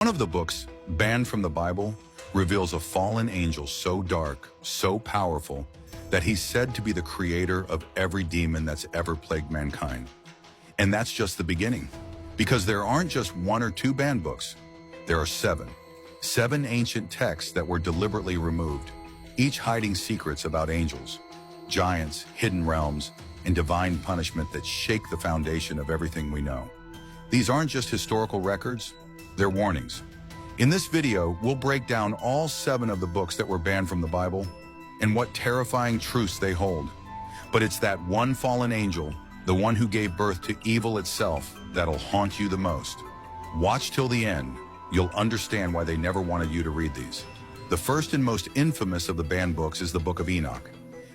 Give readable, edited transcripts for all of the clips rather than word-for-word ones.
One of the books, banned from the Bible, reveals a fallen angel so dark, so powerful, that he's said to be the creator of every demon that's ever plagued mankind. And that's just the beginning, because there aren't just one or two banned books. There are seven. Seven ancient texts that were deliberately removed, each hiding secrets about angels, giants, hidden realms, and divine punishment that shake the foundation of everything we know. These aren't just historical records, they're warnings. In this video, we'll break down all seven of the books that were banned from the Bible and what terrifying truths they hold. But it's that one fallen angel, the one who gave birth to evil itself, that'll haunt you the most. Watch till the end. You'll understand why they never wanted you to read these. The first and most infamous of the banned books is the Book of Enoch.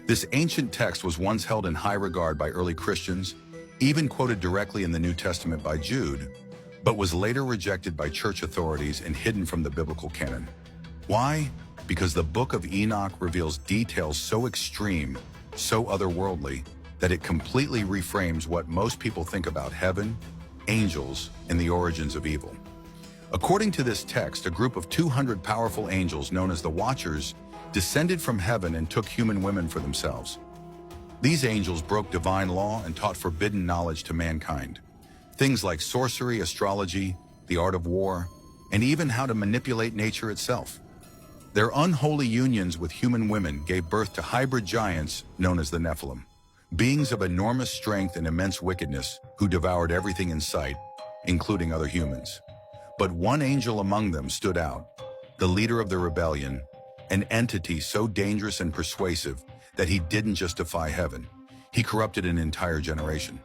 This ancient text was once held in high regard by early Christians, even quoted directly in the New Testament by Jude, but was later rejected by church authorities and hidden from the biblical canon. Why? Because the Book of Enoch reveals details so extreme, so otherworldly, that it completely reframes what most people think about heaven, angels, and the origins of evil. According to this text, a group of 200 powerful angels known as the Watchers descended from heaven and took human women for themselves. These angels broke divine law and taught forbidden knowledge to mankind. Things like sorcery, astrology, the art of war, and even how to manipulate nature itself. Their unholy unions with human women gave birth to hybrid giants known as the Nephilim, beings of enormous strength and immense wickedness who devoured everything in sight, including other humans. But one angel among them stood out, the leader of the rebellion, an entity so dangerous and persuasive that he didn't just defy heaven, he corrupted an entire generation.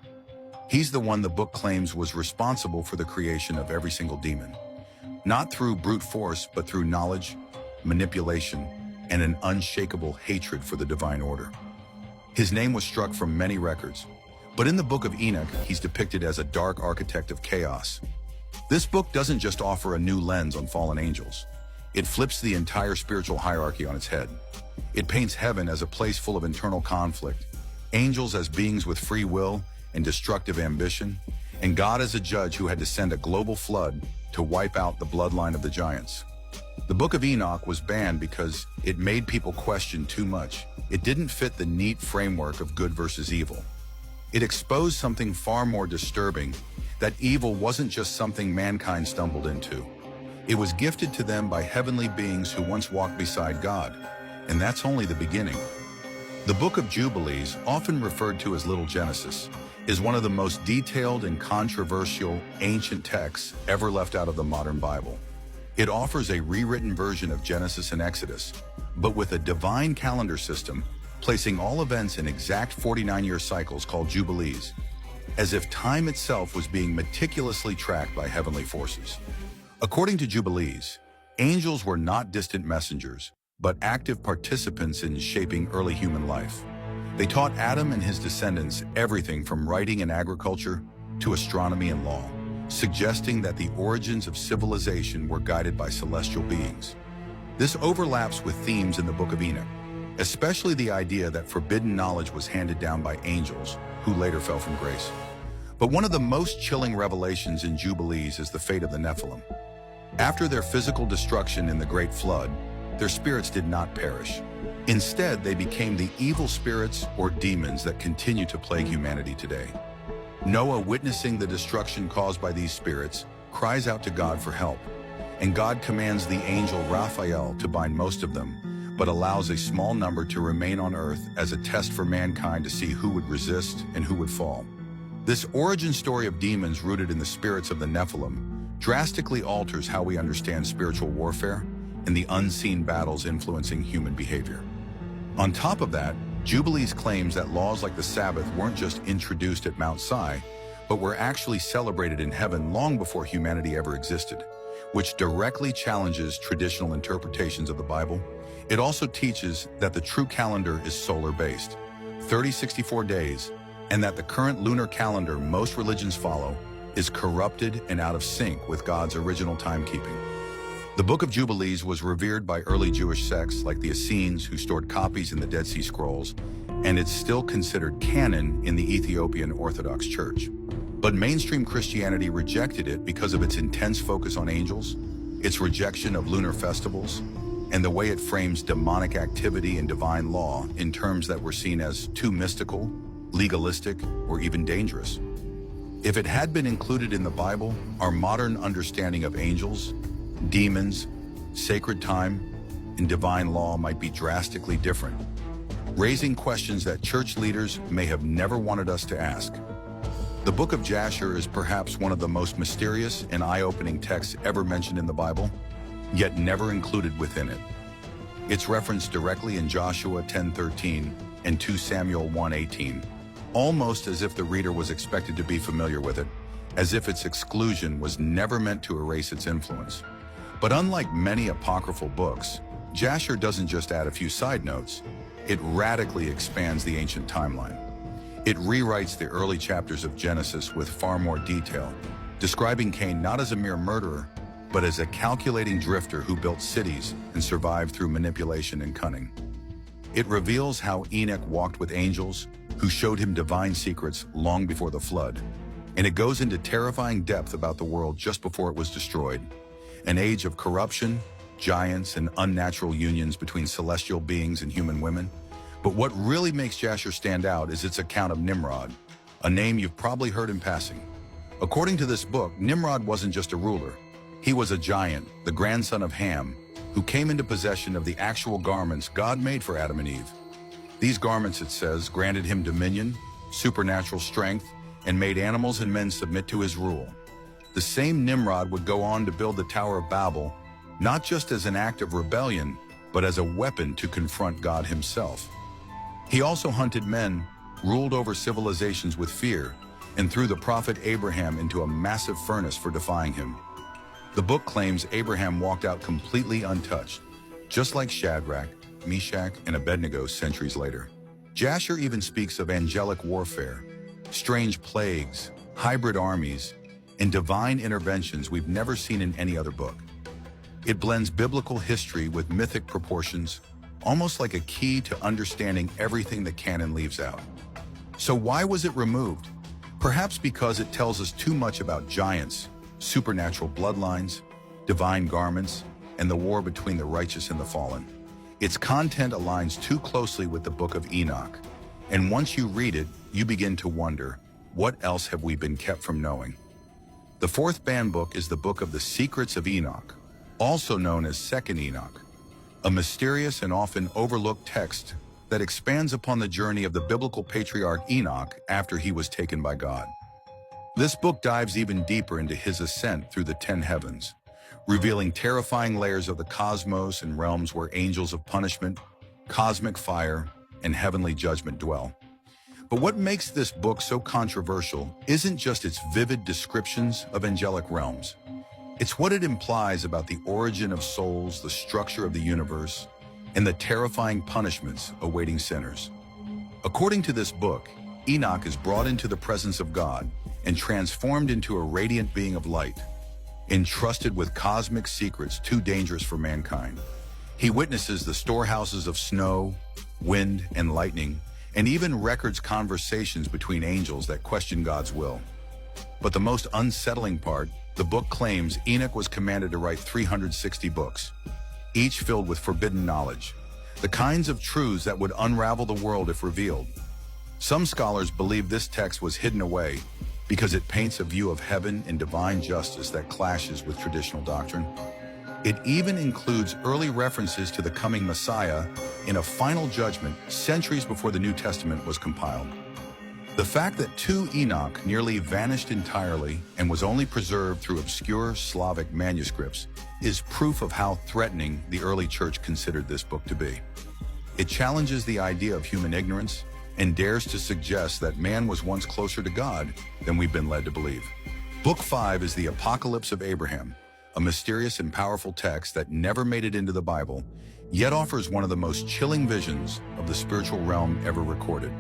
He's the one the book claims was responsible for the creation of every single demon. Not through brute force, but through knowledge, manipulation, and an unshakable hatred for the divine order. His name was struck from many records, but in the Book of Enoch, he's depicted as a dark architect of chaos. This book doesn't just offer a new lens on fallen angels. It flips the entire spiritual hierarchy on its head. It paints heaven as a place full of internal conflict, angels as beings with free will and destructive ambition, and God as a judge who had to send a global flood to wipe out the bloodline of the giants. The Book of Enoch was banned because it made people question too much. It didn't fit the neat framework of good versus evil. It exposed something far more disturbing, that evil wasn't just something mankind stumbled into. It was gifted to them by heavenly beings who once walked beside God, and that's only the beginning. The Book of Jubilees, often referred to as Little Genesis, is one of the most detailed and controversial ancient texts ever left out of the modern Bible. It offers a rewritten version of Genesis and Exodus, but with a divine calendar system, placing all events in exact 49-year cycles called Jubilees, as if time itself was being meticulously tracked by heavenly forces. According to Jubilees, angels were not distant messengers, but active participants in shaping early human life. They taught Adam and his descendants everything from writing and agriculture to astronomy and law, suggesting that the origins of civilization were guided by celestial beings. This overlaps with themes in the Book of Enoch, especially the idea that forbidden knowledge was handed down by angels, who later fell from grace. But one of the most chilling revelations in Jubilees is the fate of the Nephilim. After their physical destruction in the Great Flood, their spirits did not perish. Instead, they became the evil spirits or demons that continue to plague humanity today. Noah, witnessing the destruction caused by these spirits, cries out to God for help, and God commands the angel Raphael to bind most of them, but allows a small number to remain on earth as a test for mankind to see who would resist and who would fall. This origin story of demons rooted in the spirits of the Nephilim drastically alters how we understand spiritual warfare and the unseen battles influencing human behavior. On top of that, Jubilees claims that laws like the Sabbath weren't just introduced at Mount Sinai, but were actually celebrated in heaven long before humanity ever existed, which directly challenges traditional interpretations of the Bible. It also teaches that the true calendar is solar-based, 64 days, and that the current lunar calendar most religions follow is corrupted and out of sync with God's original timekeeping. The Book of Jubilees was revered by early Jewish sects like the Essenes, who stored copies in the Dead Sea Scrolls, and it's still considered canon in the Ethiopian Orthodox Church. But mainstream Christianity rejected it because of its intense focus on angels, its rejection of lunar festivals, and the way it frames demonic activity and divine law in terms that were seen as too mystical, legalistic, or even dangerous. If it had been included in the Bible, our modern understanding of angels, demons, sacred time, and divine law might be drastically different, raising questions that church leaders may have never wanted us to ask. The book of Jasher is perhaps one of the most mysterious and eye-opening texts ever mentioned in the Bible, yet never included within it. It's referenced directly in Joshua 10:13 and 2 Samuel 1:18, almost as if the reader was expected to be familiar with it, as if its exclusion was never meant to erase its influence. But unlike many apocryphal books, Jasher doesn't just add a few side notes, it radically expands the ancient timeline. It rewrites the early chapters of Genesis with far more detail, describing Cain not as a mere murderer, but as a calculating drifter who built cities and survived through manipulation and cunning. It reveals how Enoch walked with angels who showed him divine secrets long before the flood, and it goes into terrifying depth about the world just before it was destroyed, an age of corruption, giants, and unnatural unions between celestial beings and human women. But what really makes Jasher stand out is its account of Nimrod, a name you've probably heard in passing. According to this book, Nimrod wasn't just a ruler. He was a giant, the grandson of Ham, who came into possession of the actual garments God made for Adam and Eve. These garments, it says, granted him dominion, supernatural strength, and made animals and men submit to his rule. The same Nimrod would go on to build the Tower of Babel, not just as an act of rebellion, but as a weapon to confront God himself. He also hunted men, ruled over civilizations with fear, and threw the prophet Abraham into a massive furnace for defying him. The book claims Abraham walked out completely untouched, just like Shadrach, Meshach, and Abednego centuries later. Jasher even speaks of angelic warfare, strange plagues, hybrid armies, and divine interventions we've never seen in any other book. It blends biblical history with mythic proportions, almost like a key to understanding everything the canon leaves out. So why was it removed? Perhaps because it tells us too much about giants, supernatural bloodlines, divine garments, and the war between the righteous and the fallen. Its content aligns too closely with the book of Enoch, and once you read it, you begin to wonder, what else have we been kept from knowing? The fourth banned book is the Book of the Secrets of Enoch, also known as Second Enoch, a mysterious and often overlooked text that expands upon the journey of the biblical patriarch Enoch after he was taken by God. This book dives even deeper into his ascent through the 10 heavens, revealing terrifying layers of the cosmos and realms where angels of punishment, cosmic fire, and heavenly judgment dwell. But what makes this book so controversial isn't just its vivid descriptions of angelic realms. It's what it implies about the origin of souls, the structure of the universe, and the terrifying punishments awaiting sinners. According to this book, Enoch is brought into the presence of God and transformed into a radiant being of light, entrusted with cosmic secrets too dangerous for mankind. He witnesses the storehouses of snow, wind, and lightning, and even records conversations between angels that question God's will. But the most unsettling part, the book claims Enoch was commanded to write 360 books, each filled with forbidden knowledge, the kinds of truths that would unravel the world if revealed. Some scholars believe this text was hidden away because it paints a view of heaven and divine justice that clashes with traditional doctrine. It even includes early references to the coming Messiah in a final judgment centuries before the New Testament was compiled. The fact that 2 Enoch nearly vanished entirely and was only preserved through obscure Slavic manuscripts is proof of how threatening the early church considered this book to be. It challenges the idea of human ignorance and dares to suggest that man was once closer to God than we've been led to believe. Book 5 is the Apocalypse of Abraham, a mysterious and powerful text that never made it into the Bible, yet offers one of the most chilling visions of the spiritual realm ever recorded.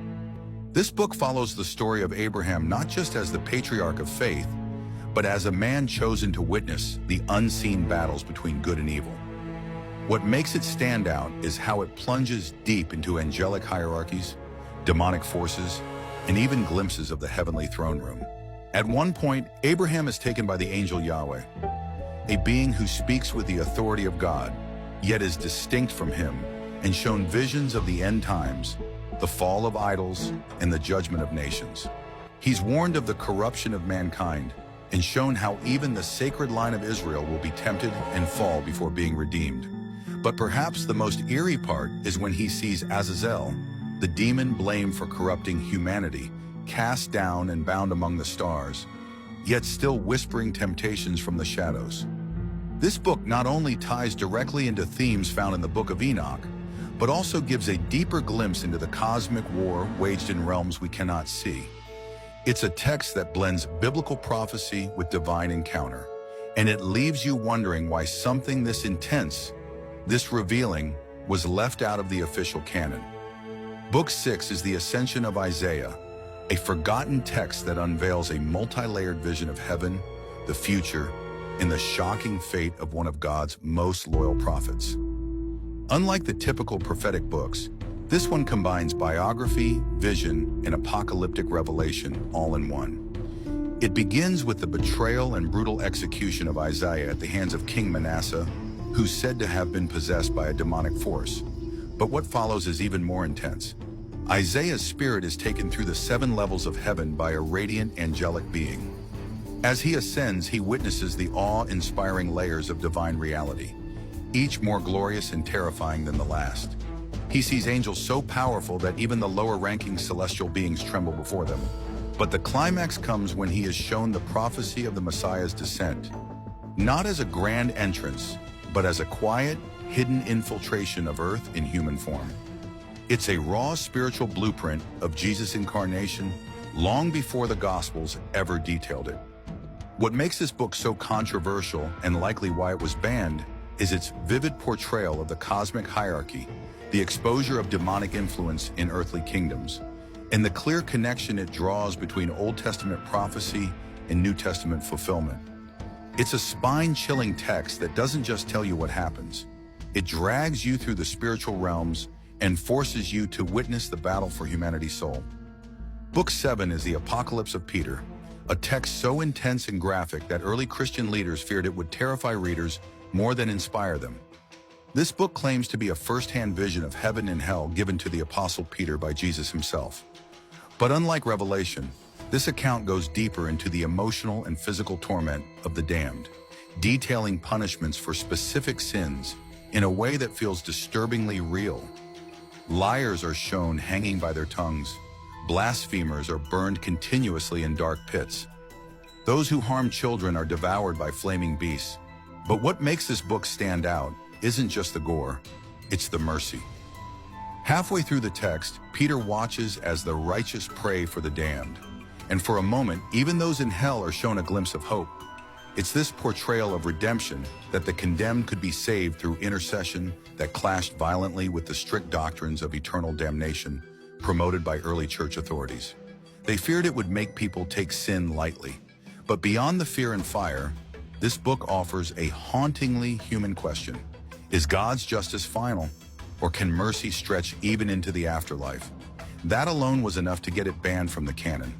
This book follows the story of Abraham not just as the patriarch of faith, but as a man chosen to witness the unseen battles between good and evil. What makes it stand out is how it plunges deep into angelic hierarchies, demonic forces, and even glimpses of the heavenly throne room. At one point, Abraham is taken by the angel Yahweh. a being who speaks with the authority of God, yet is distinct from him, and shown visions of the end times, the fall of idols, and the judgment of nations. He's warned of the corruption of mankind, and shown how even the sacred line of Israel will be tempted and fall before being redeemed. But perhaps the most eerie part is when he sees Azazel, the demon blamed for corrupting humanity, cast down and bound among the stars, yet still whispering temptations from the shadows. This book not only ties directly into themes found in the Book of Enoch, but also gives a deeper glimpse into the cosmic war waged in realms we cannot see. It's a text that blends biblical prophecy with divine encounter, and it leaves you wondering why something this intense, this revealing, was left out of the official canon. Book 6 is the Ascension of Isaiah, a forgotten text that unveils a multi-layered vision of heaven, the future, and the shocking fate of one of God's most loyal prophets. Unlike the typical prophetic books, this one combines biography, vision, and apocalyptic revelation all in one. It begins with the betrayal and brutal execution of Isaiah at the hands of King Manasseh, who's said to have been possessed by a demonic force. But what follows is even more intense. Isaiah's spirit is taken through the 7 levels of heaven by a radiant angelic being. As he ascends, he witnesses the awe-inspiring layers of divine reality, each more glorious and terrifying than the last. He sees angels so powerful that even the lower-ranking celestial beings tremble before them. But the climax comes when he is shown the prophecy of the Messiah's descent, not as a grand entrance, but as a quiet, hidden infiltration of earth in human form. It's a raw spiritual blueprint of Jesus' incarnation long before the Gospels ever detailed it. What makes this book so controversial, and likely why it was banned, is its vivid portrayal of the cosmic hierarchy, the exposure of demonic influence in earthly kingdoms, and the clear connection it draws between Old Testament prophecy and New Testament fulfillment. It's a spine-chilling text that doesn't just tell you what happens. It drags you through the spiritual realms and forces you to witness the battle for humanity's soul. Book 7 is the Apocalypse of Peter, a text so intense and graphic that early Christian leaders feared it would terrify readers more than inspire them. This book claims to be a first-hand vision of heaven and hell given to the Apostle Peter by Jesus himself. But unlike Revelation, this account goes deeper into the emotional and physical torment of the damned, detailing punishments for specific sins in a way that feels disturbingly real. Liars are shown hanging by their tongues. Blasphemers are burned continuously in dark pits. Those who harm children are devoured by flaming beasts. But what makes this book stand out isn't just the gore, it's the mercy. Halfway through the text, Peter watches as the righteous pray for the damned. And for a moment, even those in hell are shown a glimpse of hope. It's this portrayal of redemption, that the condemned could be saved through intercession, that clashed violently with the strict doctrines of eternal damnation promoted by early church authorities. They feared it would make people take sin lightly. But beyond the fear and fire, this book offers a hauntingly human question. Is God's justice final, or can mercy stretch even into the afterlife? That alone was enough to get it banned from the canon.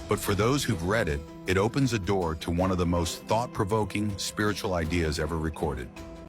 But for those who've read it, it opens a door to one of the most thought-provoking spiritual ideas ever recorded.